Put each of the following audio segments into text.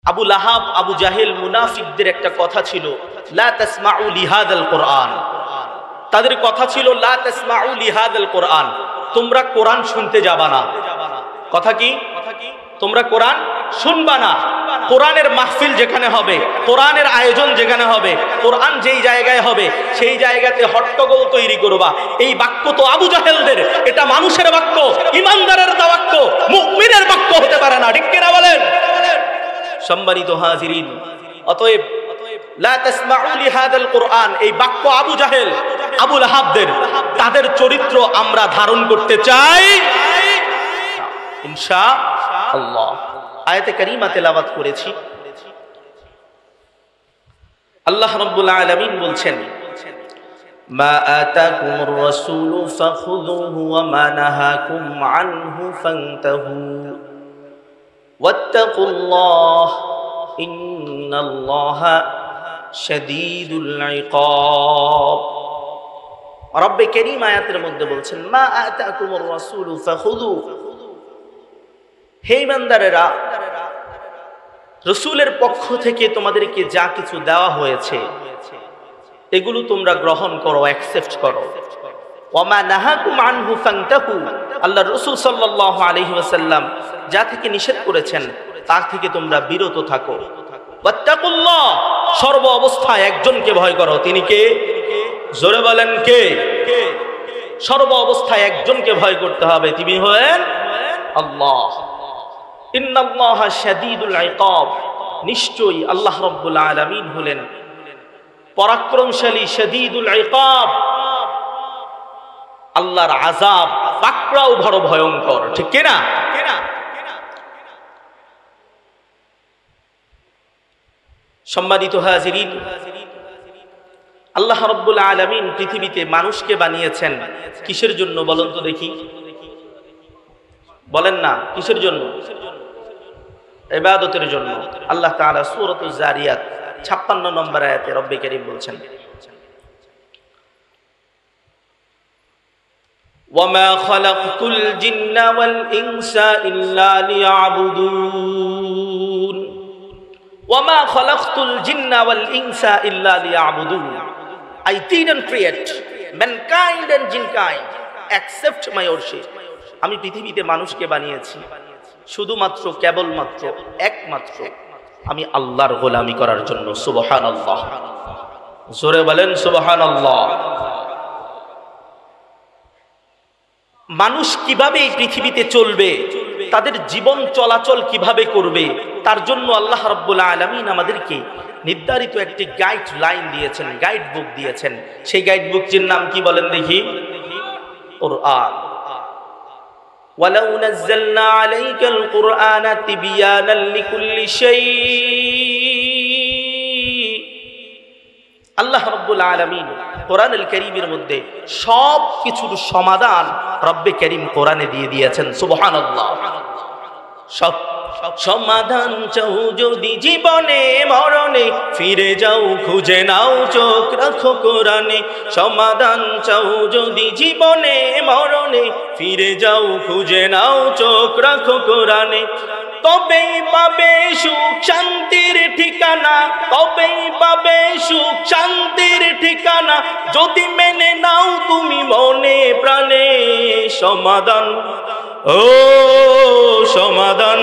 আবু লাহাব, আবু জাহেল, মুনাফিকদের একটা কথা ছিল, লা তাসমাউ লিহাদাল কোরআন। তাদের কথা ছিল লা তাসমাউ লিহাদাল কোরআন, তোমরা কোরআন শুনতে যাবা না। কথা কি? তোমরা কোরআন শুনবা না। কোরআনের মাহফিল যেখানে হবে, কোরআনের আয়োজন যেখানে হবে, কোরআন যেই জায়গায় হবে সেই জায়গাতে হট্টগোল তৈরি করবা। এই বাক্য তো আবু জাহেলদের, এটা মানুষের বাক্য, ইমানদারের বাক্য, মুমিনের বাক্য হতে পারে না। ঠিক কিনা বলেন? সম্মানিত হাজিরিন, অতএব লা তাসমাউ লিহাদাল কোরআন, এই বাক্য আবু জাহেল, আবু লাহাবদের, তাদের চরিত্র আমরা ধারণ করতে চাই ইনশাআল্লাহ। আয়াতে কারিমা তেলাওয়াত করেছি। আল্লাহ রাব্বুল আলামিন বলছেন, মা আতাকুমুর রাসূলু ফাখুযুহু ওয়া মা নাহাকুম আনহু ফান্তাহু ওয়াত্তাকুল্লাহ ইন্নাল্লাহা শাদীদুল ইকাব। রব্বে কারীম আয়াতের মধ্যে বলছেন, মা আতাকুমুর রাসূলু ফাখুযু, হে ইমানদারেরা, রাসূলের পক্ষ থেকে তোমাদেরকে যা কিছু দেওয়া হয়েছে এগুলো তোমরা গ্রহণ করো, অ্যাকসেপ্ট করো। ওয়া মা নাহাকুম আনহু ফান্তাহু, আল্লাহর রাসূল সাল্লাল্লাহু আলাইহি ওয়াসাল্লাম যা থেকে নিষেধ করেছেন তার থেকে তোমরা বিরত থাকো। ওয়াত্তাকুল্লাহ, সর্ব অবস্থায় একজনকে ভয় করো। তিনি কে? জোরে বলেন কে? সর্ব অবস্থায় একজনকে ভয় করতে হবে, তিনি হলেন আল্লাহ। ইন্নাল্লাহা শাদীদুল ইকাব, নিশ্চয়ই আল্লাহ রাব্বুল আলামিন হলেন পরাক্রমশালী, শাদীদুল ইকাব, আল্লাহর আযাব পাকড়াও বড় ভয়ঙ্কর। ঠিক কিনা? সম্মানিত হাজিরিন, আল্লাহ রাব্বুল আলামিন পৃথিবীতে মানুষকে বানিয়েছেন কিসের জন্য বলেন তো দেখি? বলেন না, কিসের জন্য? ইবাদতের জন্য। আল্লাহ তাআলা সূরাতুজ জারিয়াত 56 নম্বর আয়াতে রব্বে কারীম বলছেন, ওয়ামা খালাকতুল জিন্না ওয়াল ইনসা ইল্লা লিয়াবুদুন। ওয়ামা খালাকতুল জিন্না ওয়াল ইনসা ইল্লা লিয়াবুদুন। I didn't create mankind and jinkind except my worship. আমি পৃথিবীতে মানুষকে বানিয়েছি শুধুমাত্র, কেবলমাত্র, একমাত্র আমি আল্লাহর গোলামি করার জন্য। সুবহানাল্লাহ, জোরে বলেন সুবহানাল্লাহ। মানুষ কিভাবে এই পৃথিবীতে চলবে, তাদের জীবন চলাচল কিভাবে করবে, তার জন্য আল্লাহ রাব্বুল আলামিন আমাদেরকে নির্ধারিত একটি গাইড লাইন দিয়েছেন, গাইড বুক দিয়েছেন। সেই গাইড বুকটির নাম কি বলেন দেখি? কুরআন। ওয়ালাউ নাযালনা আলাইকাল কুরআনা তিবয়ানাল লিকুল্লি শাই। আল্লাহ রাব্বুল আলামিন কোরআনুল কারীমের মধ্যে সব কিছুর সমাধান রব্বে কারীম কোরআনে দিয়ে দিয়েছেন। সুবহানাল্লাহ। সব সমাধান চাও যদি জীবনে মরণে, ফিরে যাও খুঁজে নাও চোখ রাখো কোরআনে। সমাধান চাও যদি জীবনে মরণে, ফিরে যাও খুঁজে নাও চোখ রাখো কোরআনে। তবেই পাবে সুখ শান্তির ঠিকানা, তবেই পাবে সুখ শান্তির ঠিকানা, যদি মেনে নাও তুমি মনে প্রাণে। সমাধান, ও সমাধান,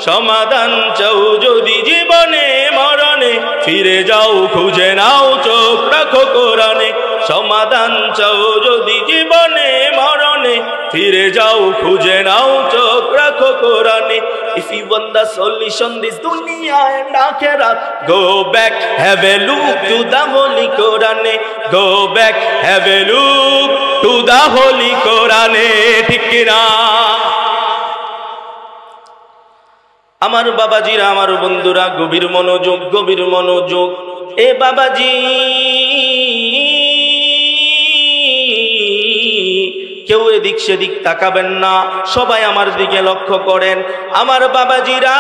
সমাধান চাও যদি জীবনে মরণে, ফিরে যাও খুঁজে নাও চোখ রাখো কোরআনে। সমাধান চাও যদি জীবনে মরণে, ফিরে যাও খুঁজে নাও চোখ রাখো কোরআনে। If you want the solution this dunya and akhirat, go back, have a look to the holy Quran. Go back, have a look to the holy Quran. ঠিক কিনা? আমার বাবাজিরা, আমার বন্ধুরা, গভীর মনোযোগ, গভীর মনোযোগ। এ বাবাজি, কেউ এদিক সেদিক তাকাবেন না, সবাই আমার দিকে লক্ষ্য করেন। আমার বাবাজিরা,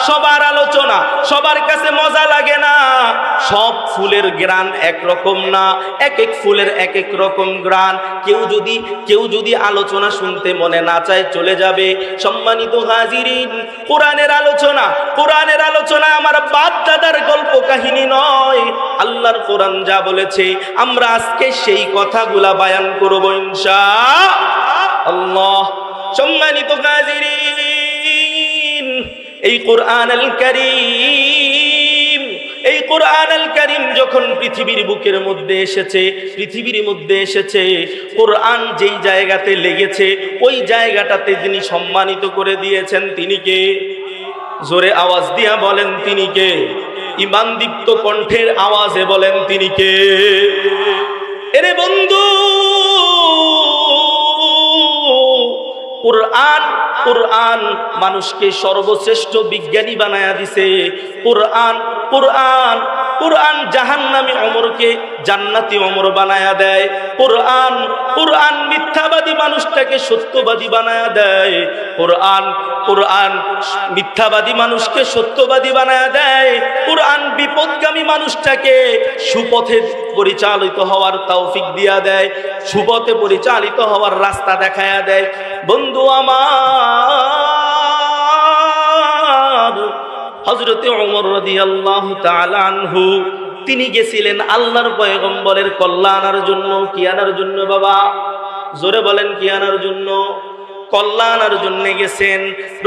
সবার আলোচনা সবার কাছে মজা লাগে না। সব ফুলের ঘ্রাণ একরকম না, এক এক ফুলের এক এক রকম ঘ্রাণ। কেউ যদি আলোচনা শুনতে মনে না চায় চলে যাবে। সম্মানিত হাজিরিন, কোরআনের আলোচনা আমার বাপ দাদার গল্প কাহিনী নয়। আল্লাহর কোরআন যা বলেছে আমরা আজকে সেই কথাগুলা বয়ান করব ইনশাআল্লাহ। সম্মানিত হাজিরিন, এই কোরআন আল কারীম যখন পৃথিবীর বুকের মধ্যে এসেছে, কোরআন যেই জায়গাতে লেগেছে ওই জায়গাটাতে যিনি সম্মানিত করে দিয়েছেন তিনি কে? জোরে আওয়াজ দিয়া বলেন তিনি কে? ঈমানদীপ্ত কণ্ঠের আওয়াজে বলেন তিনি কে? এরে বন্ধু, কোরআন মানুষকে সর্বশ্রেষ্ঠ বিজ্ঞানী বানায়া দিছে। কোরআন জাহান্নামী ওমরকে জান্নাতি ওমর বানায়া দেয়। কোরআন মিথ্যাবাদী মানুষটাকে সত্যবাদী বানায়া দেয়। কোরআন মিথ্যাবাদী মানুষকে সত্যবাদী বানায়া দেয়। কোরআন বিপদগামী মানুষটাকে সুপথে পরিচালিত হওয়ার তৌফিক দিয়া দেয়, সুপথে পরিচালিত হওয়ার রাস্তা দেখায়া দেয়। বন্ধু আমার, হযরতে ওমর রাদিয়াল্লাহু তাআলা আনহু তিনি গেছিলেন আল্লাহর পয়গম্বরের কল্যাণের জন্য। কি আনার জন্য বাবা? জোরে বলেন, কি আনার জন্য? কল্যাণের জন্য গেছেন।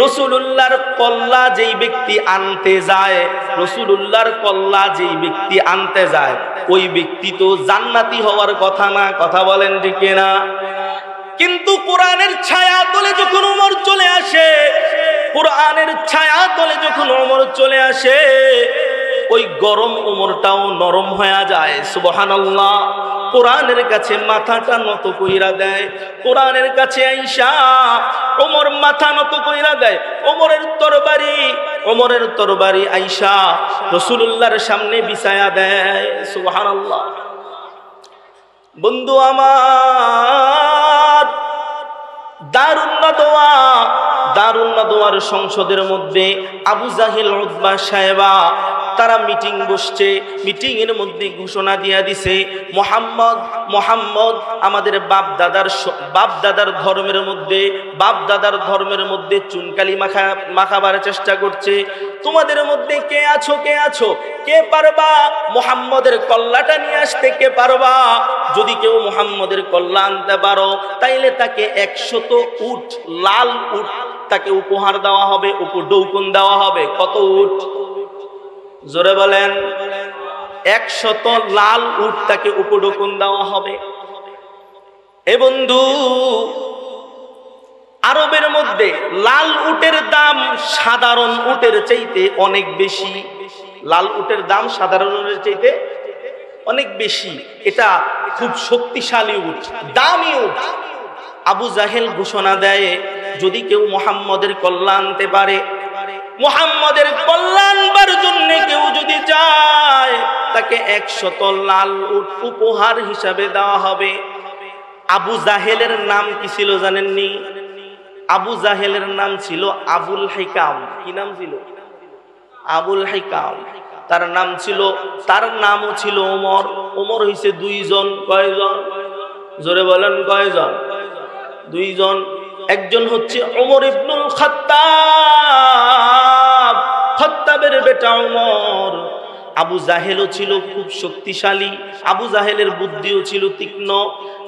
রাসূলুল্লাহর কল্যাণ যেই ব্যক্তি আনতে যায় ওই ব্যক্তি তো জান্নাতি হওয়ার কথা না, কথা বলেন ঠিক না? কিন্তু কোরআনের ছায়া তলে যখন ওমর চলে আসে, ওই গরম ওমরটাও নরম হয়ে যায়। সুবহানাল্লাহ। কোরআনের কাছে মাথাটা নত কইরা দেয়। কোরআনের কাছে আইসা ওমর মাথা নত কইরা দেয়। ওমরের তরবারি আইসা রাসূলুল্লাহর সামনে বিছায়া দেয়। সুবহানাল্লাহ। বন্ধু আমার, দারুন নাদওয়ার সংসদের মধ্যে আবু জাহেল, উতবা, সাহেবা তারা মিটিং বসছে। মিটিং এর মধ্যে ঘোষণা দিয়া দিছে মোহাম্মদ আমাদের বাপ দাদার ধর্মের মধ্যে চুনকালি মাখাবার চেষ্টা করছে। তোমাদের মধ্যে কে আছো কে পারবা মুহাম্মদের কল্লাটা নিয়ে আসতে? কে পারবা? যদি কেউ মুহাম্মদের কল্লা আনতে পারো তাইলে তাকে 100 উট, লাল উট তাকে উপহার দেওয়া হবে, উপঢৌকন দেওয়া হবে। কত উট? জোরে বলেন। 100 লাল উট তাকে উপঢৌকন দেওয়া হবে। এ বন্ধু, আরবের মধ্যে লাল উটের দাম সাধারণ উটের চাইতে অনেক বেশি। লাল উটের দাম সাধারণ উটের চাইতে অনেক বেশি। এটা খুব শক্তিশালী উট, দামি উট। আবু জাহেল ঘোষণা দেয়, যদি কেউ মুহাম্মদের কল্যাণ আনতে পারে, মুহাম্মদের কল্যাণবার জন্য কেউ যদি যায়, তাকে 100 লাল উট উপহার হিসাবে দেওয়া হবে। আবু জাহেলের নাম কি ছিল জানেননি? আবু জাহেলের নাম ছিল আবুল হিকাম। কি নাম ছিল? আবুল হিকাম। তার নামও ছিল ওমর। ওমর হইছে 2 জন। কয়জন? জোরে বলেন, কয়জন? 2 জন। একজন হচ্ছে ওমর ইবনুল খাত্তাব, খাত্তাবের বেটা ওমর। আবু জাহেলও ছিল খুব শক্তিশালী, আবু জাহেলের বুদ্ধিও ছিল তীক্ষ্ণ।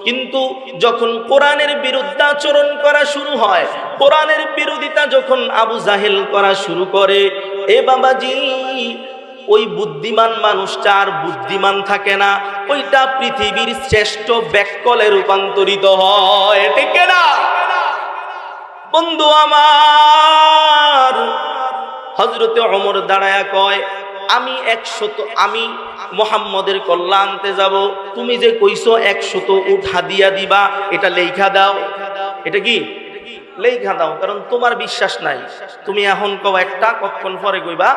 কিন্তু যখন কোরআনের বিরুদ্ধাচরণ করা শুরু হয়, কোরআনের বিরোধিতা যখন আবু জাহেল করা শুরু করে, এ বাবাজি, ওই বুদ্ধিমান মানুষটা আর বুদ্ধিমান থাকে না, ওইটা পৃথিবীর শ্রেষ্ঠ ব্যাককলে রূপান্তরিত হয়। ঠিক না বন্ধু আমার? হযরতে ওমর দাঁড়ায়া কয়, আমি মুহাম্মদের কল্যাণ আনতে যাব, তুমি যে কইছো 100 উট হাদিয়া দিবা, এটা লেখা দাও। এটা কি লেখা দাও? কারণ তোমার বিশ্বাস নাই। তুমি এখন কও একটা, কতক্ষণ পরে কইবা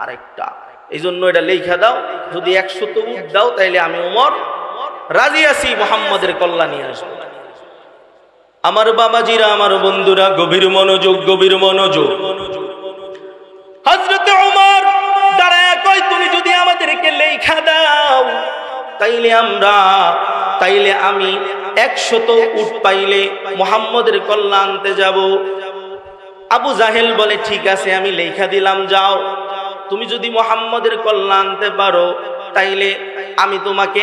আরেকটা। এই জন্য এটা লেখা দাও। যদি 100 উট দাও তাইলে আমি ওমর রাজি আছি মুহাম্মদের কল্যাণ নিয়ে আসবো। আমার বাবাজিরা, আমার বন্ধুরা, গভীর মনোযোগ, গভীর মনোযোগ। হযরত ওমর দাঁড়ায় কয়, তুমি যদি আমাদেরকে লেখা দাও তাইলে আমি 100 উট পাইলে মুহাম্মদের কল্লা আনতে যাব। আবু জাহেল বলে, ঠিক আছে আমি লেখা দিলাম, যাও। তুমি যদি মুহাম্মদের কল্লা আনতে পারো তাইলে আমি তোমাকে